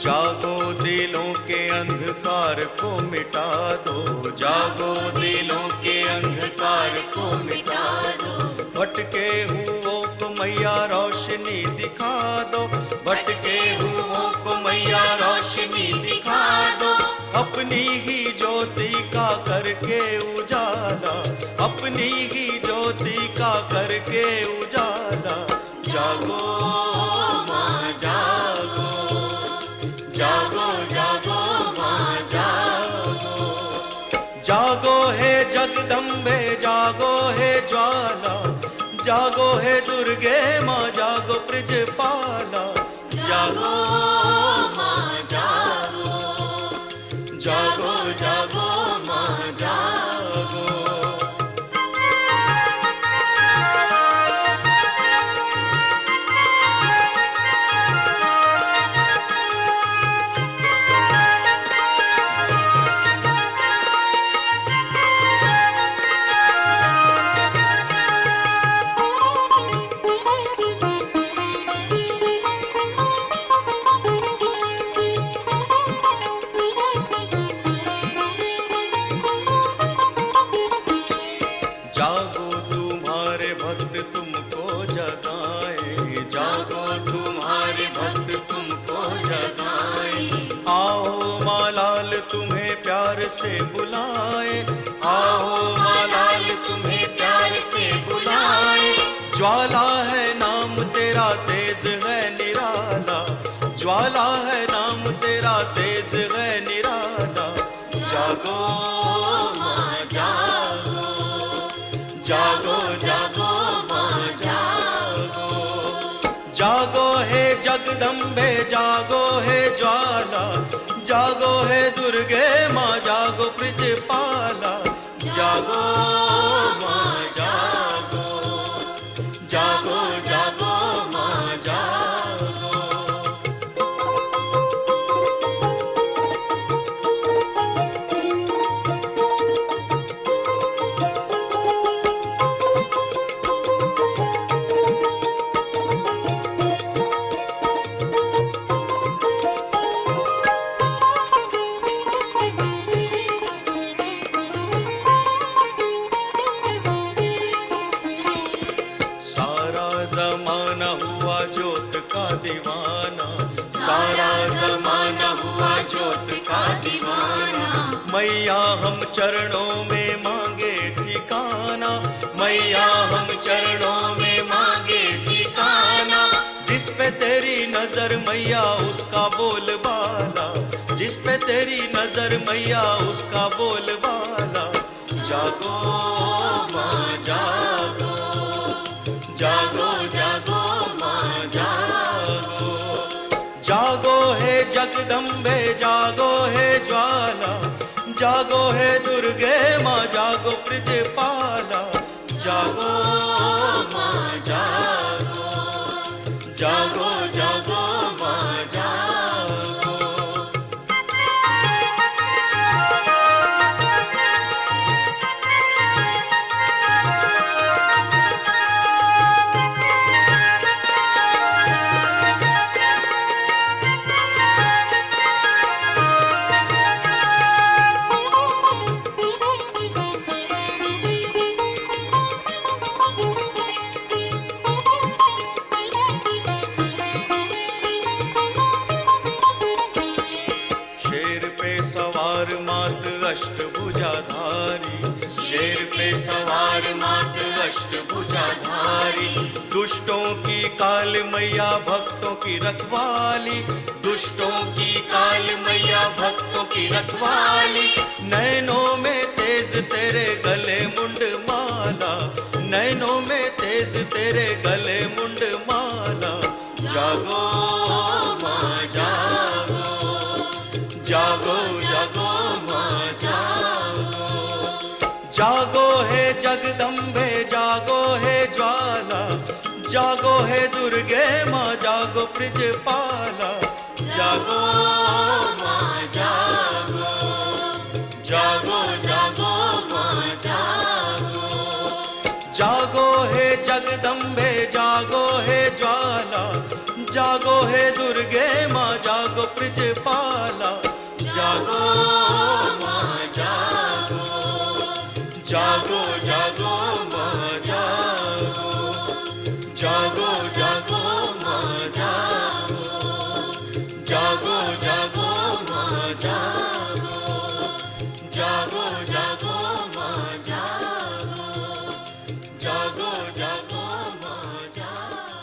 जागो दिलों के अंधकार को मिटा दो, जागो दिलों के अंधकार को मिटा दो, भटके हुओं को मैया रोशनी दिखा दो, भटके हुओं को मैया रोशनी दिखा दो, अपनी ही ज्योति का करके उजाला, अपनी ही ज्योति का करके उजाला, जागो माँ जागो, जागो जागो माँ जागो, जागो हे जगदम्बे जागो हे ज्वाला, जागो हे दुर्गे माँ जागो प्रिजपाला, जागो माँ जागो, जागो जागो माँ जागो। जागो तुम्हारे भक्त तुमको जगाए, जागो तुम्हारे भक्त तुमको जगाए, आओ माँ लाल तुम्हें प्यार से बुलाए, आओ माँ लाल तुम्हें प्यार से बुलाए, ज्वाला है नाम तेरा तेज है निराला, ज्वाला है नाम तेरा तेज है निराला, जागो माँ जागो, जागो जागो माँ जागो, जागो हे जगदम्बे जागो हे ज्वाला, जागो हे दुर्गे माँ जागो प्रिजपाला, जागो माँ जागो, जागो जागो माँ जागो। सारा जमाना हुआ जोत का दीवाना, सारा जमाना हुआ जोत का दीवाना, मैया हम चरणों में मांगे ठिकाना, मैया हम चरणों में मांगे ठिकाना, जिस पे तेरी नजर नजर मैया उसका बोलबाला, जिस पे तेरी नजर मैया उसका बोलबाला। जागो माँ जागो, जागो जागो माँ जागो, जागो है जगदम्बे जागो है ज्वाला, जागो है दुर्गे माँ जागो ब्रजपाला। जागो माँ जागो, जागो जागो माँ जागो। अष्टभुजाधारी, शेर पे सवार मात अष्टभुजाधारी। दुष्टों की काल मैया भक्तों की रखवाली, दुष्टों की काल मैया भक्तों की रखवाली। नैनों में तेज तेरे गले मुंड माला, नैनों में तेज तेरे गले मुंड माला। जागो माँ जागो, जागो जागो माँ जागो, जागो है जगदम्बे जागो है ज्वाला, जागो है दुर्गे माँ जागो ब्रजपाला। जागो माँ जागो, जागो जागो माँ जागो, जागो है जगदम्बे जागो है ज्वाला, जागो है दुर्गे माँ जागो ब्रजपाला। जागो माँ जागो, जागो जागो माँ जागो, जागो जागो माँ जागो, जागो जागो माँ जागो, जागो जागो माँ जागो, जागो जागो माँ जागो,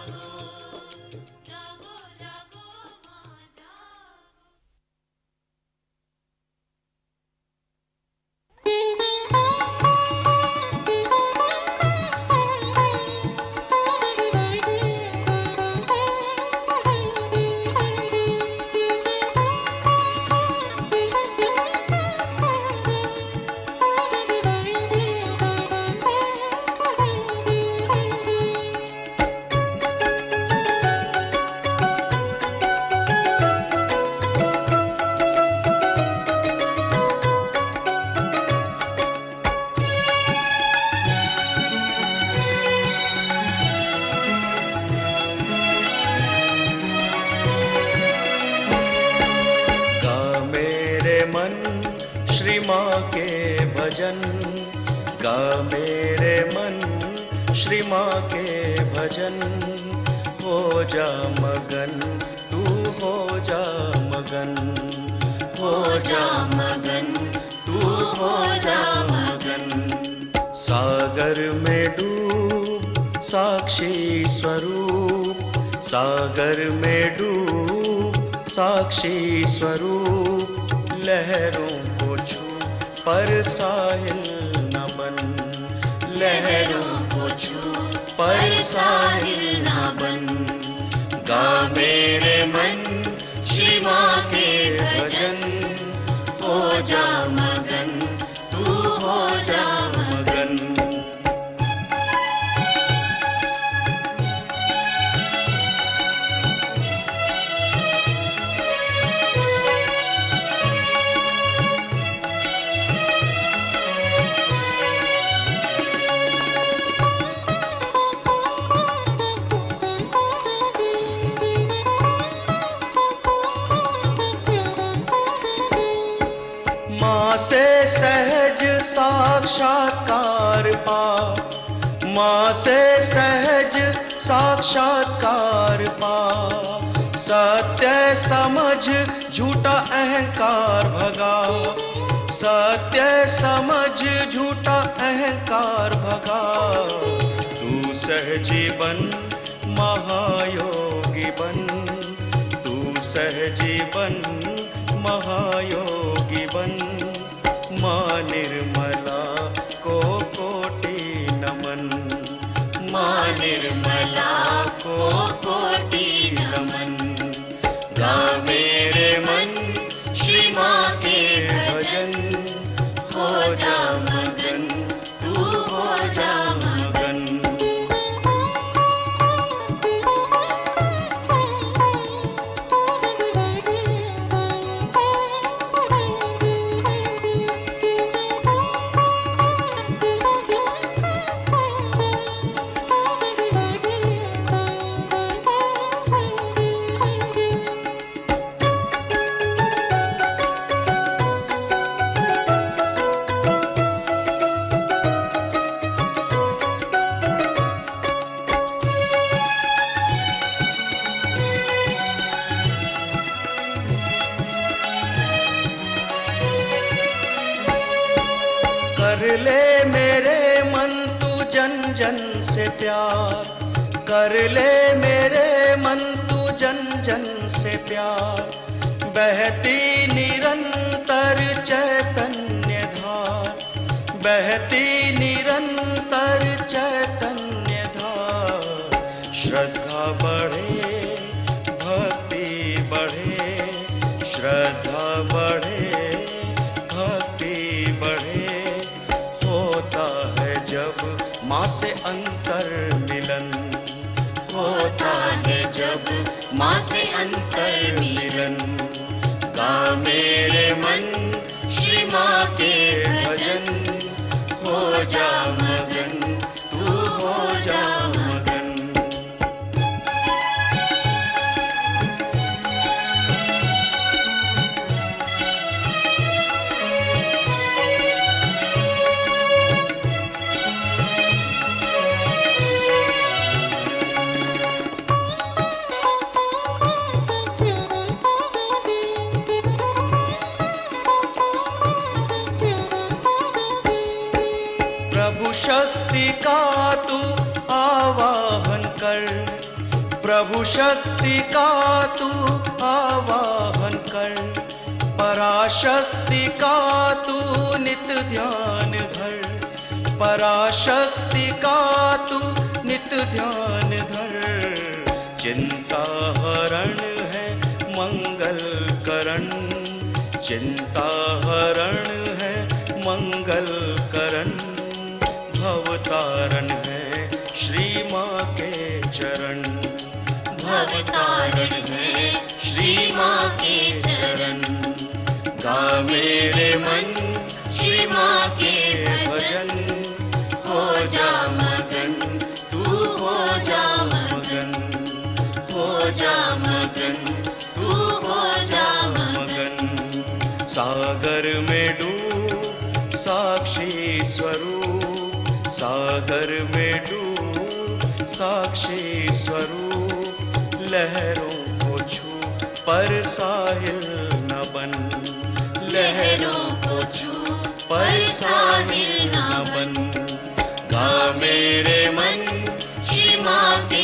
जागो जागो माँ जागो। गा मेरे मन श्री माँ के भजन, हो जा मगन तू हो जा मगन, हो जा मगन तू हो जा मगन। सागर में डूब साक्षी स्वरूप, सागर में डूब साक्षी स्वरूप। लहरों को छू पर साहिल न बन, लहरों को छू पर साहिल न बन। गा मेरे मन श्री माँ के भजन, हो जा मगन तू हो जा मगन। से सहज साक्षात्कार पा, माँ से सहज साक्षात्कार पा। सत्य समझ झूठा अहंकार भगा, सत्य समझ झूठा अहंकार भगा। तू सहजी बन महायोगी बन, सहजी बन महायोगी बन, माँ निर्मला को कोटि नमन, माँ निर्मला को कोटि नमन। गा मेरे मन श्री माँ के भजन, हो जा मगन तू हो जा मगन। कर ले मेरे मन तू जन जन से प्यार, कर ले मेरे मन तू जन जन से प्यार। बहती निरंतर चैतन्य धार, बहती निरंतर चैतन्य धार। श्रद्धा बढ़े भक्ति बढ़े, श्रद्धा बढ़े भक्ति बढ़े। होता है जब माँ से अंतर मिलन, होता है जब माँ से अंतर मिलन। गा मेरे मन श्री माँ के भजन, हो जा मगन तू हो जा मगन। प्रभु शक्ति का तू आवाहन कर, प्रभु शक्ति का तू आवाहन कर। पराशक्ति का तू नित ध्यान धर, पराशक्ति का तू नित ध्यान धर। चिंता हरण है मंगल करण, चिंता हरण है मंगल करण। भवतारण है श्री माँ के चरण, भवतारण है श्री माँ के चरण। गा मेरे मन श्री माँ के भजन, हो जा मगन तू हो जा मगन, हो जा मगन तू हो जा मगन। सागर में डूब साक्षी स्वरूप, सागर में डूब साक्षी स्वरूप। लहरों को छू पर साहिल न बन, लहरों को छू पर साहिल न बन। गा मेरे मन श्री माँ के